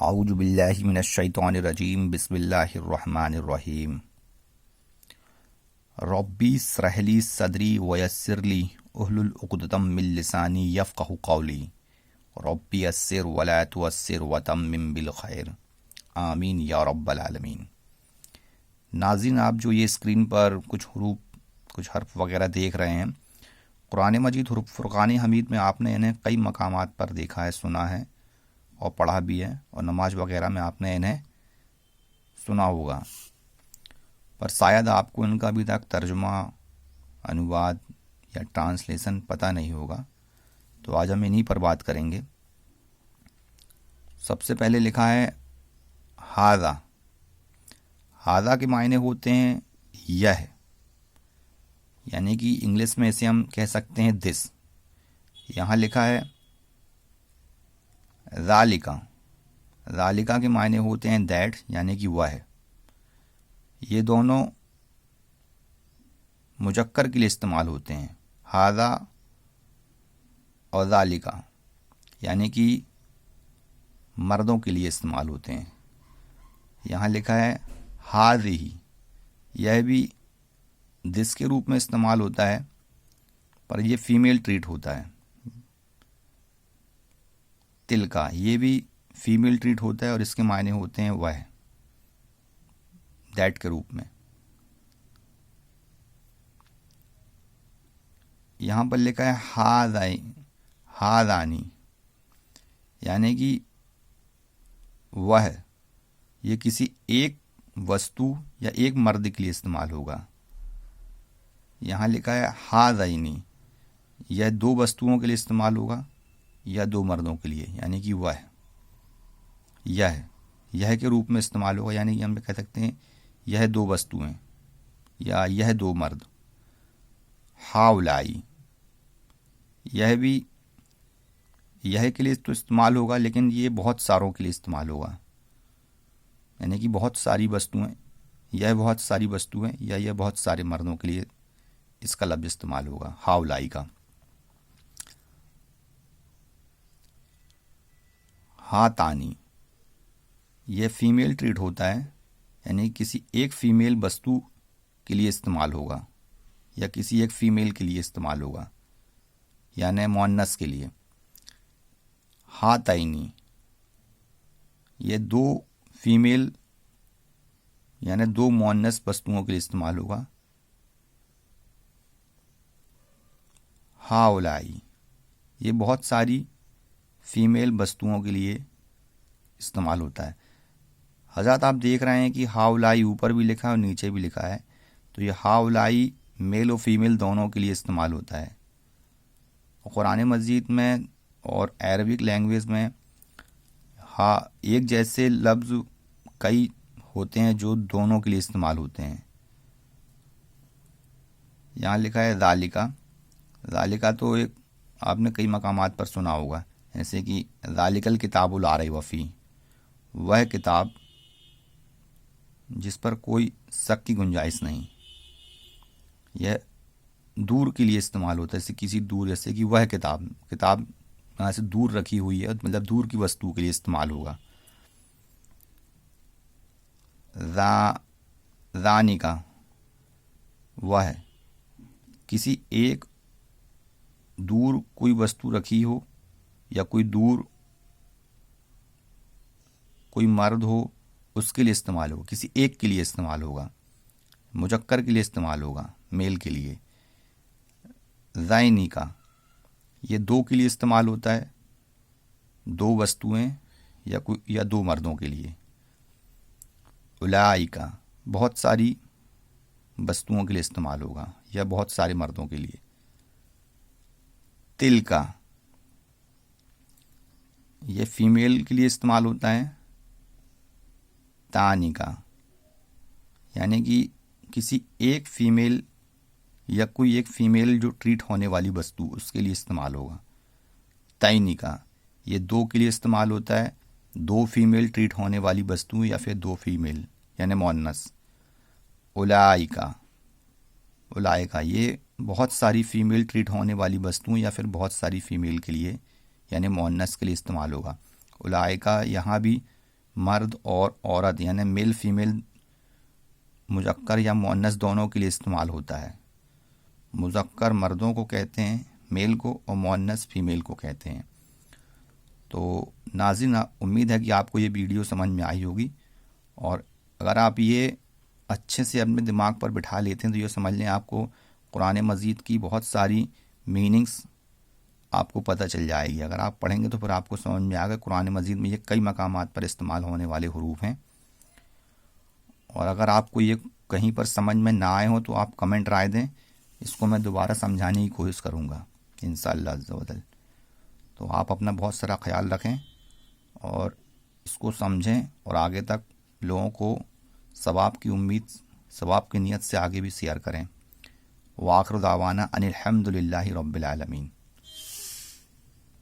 اعوذ باللہ من الشیطان الرجیم بسم اللہ الرحمن الرحیم ربی اشرح لی صدری ویسر لی احلل عقدۃ من لسانی یفقہوا قولی ربی یسر ولا تعسر وتمم بالخیر آمین یا رب العالمین۔ ناظرین، آپ جو یہ اسکرین پر کچھ حرف وغیرہ دیکھ رہے ہیں، قرآن مجید حروف فرقان حمید میں آپ نے انہیں کئی مقامات پر دیکھا ہے، سنا ہے اور پڑھا بھی ہے، اور نماز وغیرہ میں آپ نے انہیں سنا ہوگا، پر شاید آپ کو ان کا ابھی تک ترجمہ، انواد یا ٹرانسلیشن پتہ نہیں ہوگا، تو آج ہم انہی پر بات کریں گے۔ سب سے پہلے لکھا ہے ہاذا۔ ہاذا کے معنی ہوتے ہیں یہ، یعنی کہ انگلش میں اسے ہم کہہ سکتے ہیں دس۔ یہاں لکھا ہے ذالکا۔ ذالکا کے معنی ہوتے ہیں دیٹ، یعنی کہ وہ ہے۔ یہ دونوں مذکر کے لیے استعمال ہوتے ہیں، ہاذا اور ذالکا، یعنی کہ مردوں کے لیے استعمال ہوتے ہیں۔ یہاں لکھا ہے ہاذہ، یہ بھی دس کے روپ میں استعمال ہوتا ہے، پر یہ فیمیل ٹریٹ ہوتا ہے۔ تلکا، یہ بھی فیمیل ٹریٹ ہوتا ہے اور اس کے معنی ہوتے ہیں وہ، دیٹ کے روپ میں۔ یہاں پر لکھا ہے ہاذانی، یعنی کہ وہ، یہ کسی ایک وستو یا ایک مرد کے لیے استعمال ہوگا۔ یہاں لکھا ہے ہاذینی، یہ دو وستوؤں کے لیے استعمال ہوگا یا دو مردوں کے لیے، یعنی کہ وہ یہ کے روپ میں استعمال ہوگا، یعنی کہ ہم کہہ سکتے ہیں یہ دو وستویں یا یہ دو مرد۔ ہاولائی، یہ بھی یہ کے لیے تو استعمال ہوگا، لیکن یہ بہت ساروں کے لیے استعمال ہوگا، یعنی کہ بہت ساری وستویں، یہ بہت ساری وستویں یا یہ بہت سارے مردوں کے لیے اس کا لفظ استعمال ہوگا، ہاولائی کا۔ ہاتانی، یہ فیمیل ٹریٹ ہوتا ہے، یعنی کسی ایک فیمیل وستو کے لیے استعمال ہوگا یا کسی ایک فیمیل کے لیے استعمال ہوگا، یعنی مؤنث کے لیے۔ ہاتینی، یہ دو فیمیل یعنی دو مؤنث وستوؤں کے لیے استعمال ہوگا۔ ہاولائی، یہ بہت ساری فیمیل وستوؤں کے لیے استعمال ہوتا ہے۔ حضرات، آپ دیکھ رہے ہیں کہ ہاولائی اوپر بھی لکھا ہے اور نیچے بھی لکھا ہے، تو یہ ہاولائی میل و فیمیل دونوں کے لیے استعمال ہوتا ہے۔ قرآن مجید میں اور عربک لینگویج میں ایک جیسے لفظ کئی ہوتے ہیں جو دونوں کے لیے استعمال ہوتے ہیں۔ یہاں لکھا ہے ذالکا۔ ذالکا تو ایک آپ نے کئی مقامات پر سنا ہوگا، جیسے کہ ذالک الکتاب لا ریب فیہ، وہ کتاب جس پر کوئی شک کی گنجائش نہیں۔ یہ دور کے لیے استعمال ہوتا ہے، جیسے کسی دور، جیسے کہ وہ کتاب یہاں سے دور رکھی ہوئی ہے، مطلب دور کی وستو کے لیے استعمال ہوگا۔ ذانکا، وہ کسی ایک دور کوئی وستو رکھی ہو یا کوئی دور کوئی مرد ہو، اس کے لیے استعمال ہوگا، کسی ایک کے لیے استعمال ہوگا، مذکر کے لیے استعمال ہوگا، میل کے لیے۔ زائنی کا، یہ دو کے لیے استعمال ہوتا ہے، دو وستویں یا دو مردوں کے لیے۔ الائی کا، بہت ساری وستوؤں کے لیے استعمال ہوگا یا بہت سارے مردوں کے لیے۔ تل کا، یہ فیمیل کے لیے استعمال ہوتا ہے۔ تانی کا، یعنی کہ کسی ایک فیمیل یا کوئی ایک فیمیل جو ٹریٹ ہونے والی وستو، اس کے لیے استعمال ہوگا۔ تائنی کا، یہ دو کے لیے استعمال ہوتا ہے، دو فیمیل ٹریٹ ہونے والی وستو یا پھر دو فیمیل یعنی مؤنث۔ الائی کا، یہ بہت ساری فیمیل ٹریٹ ہونے والی وستو یا پھر بہت ساری فیمیل کے لیے یعنی مؤنث کے لیے استعمال ہوگا۔ الائی کا یہاں بھی مرد اور عورت یعنی میل فیمیل مذکر یا مؤنث دونوں کے لیے استعمال ہوتا ہے۔ مذکر مردوں کو کہتے ہیں میل کو، اور مؤنث فیمیل کو کہتے ہیں۔ تو ناظرین، امید ہے کہ آپ کو یہ ویڈیو سمجھ میں آئی ہوگی، اور اگر آپ یہ اچھے سے اپنے دماغ پر بٹھا لیتے ہیں تو یہ سمجھ لیں آپ کو قرآن مجید کی بہت ساری میننگز آپ کو پتہ چل جائے گی۔ اگر آپ پڑھیں گے تو پھر آپ کو سمجھ میں آ گا قرآن مجید میں یہ کئی مقامات پر استعمال ہونے والے حروف ہیں۔ اور اگر آپ کو یہ کہیں پر سمجھ میں نہ آئے ہوں تو آپ کمنٹ رائے دیں، اس کو میں دوبارہ سمجھانے کی کوشش کروں گا انشاءاللہ عز و جل۔ تو آپ اپنا بہت سارا خیال رکھیں اور اس کو سمجھیں، اور آگے تک لوگوں کو ثواب کی امید، ثواب کی نیت سے آگے بھی شیئر کریں۔ وآخر دعوانا ان الحمد للہ رب العالمین۔